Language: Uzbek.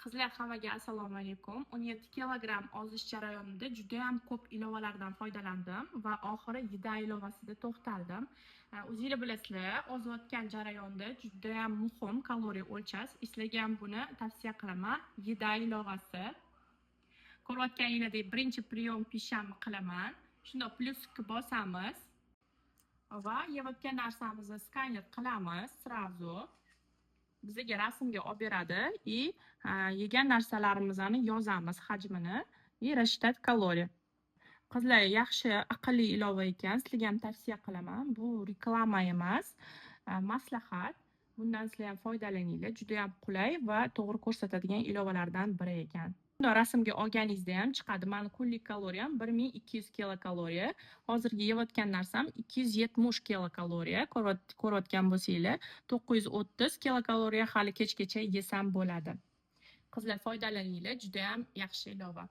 Qizlar, hammaga assalomu alaykum. 17 kilogramm ozish jarayonida juda ham ko'p ilovalardan foydalandim va oxiri yida ilovasida to'xtaldim. O'zinglar bilasizlar, ozayotgan jarayonda juda ham muhim kaloriya o'lchash. Sizlarga buni tavsiya qilaman. Yida ilovasi. Ko'rayotganingizdek birinchi priyom pishani qilaman. Shunda plyusga bosamiz va yeyotgan narsamizni skaner qilamiz srazu. Bizga rasmga olib beradi и yegan narsalarimizni yozamiz hajmini и рассчитать kaloriya. Qizlar, yaxshi aqlli ilova ekan, sizlarga ham tavsiya qilaman. Bu reklama emas, maslahat. Bundan sizlar ham foydalaninglar. Juda ham qulay va to'g'ri ko'rsatadigan ilovalardan biri ekan. Buni rasmga olganingizda ham chiqadi. Meni kunlik kaloriyam 1200 kilokaloriya. Hozirgi yeyotgan narsam 270 kilokaloriya. Ko'rayotgan bo'lsanglar, 930 kilokaloriya hali kechgacha yesam bo'ladi. Qizlar, foydalaninglar, juda ham yaxshi ilova.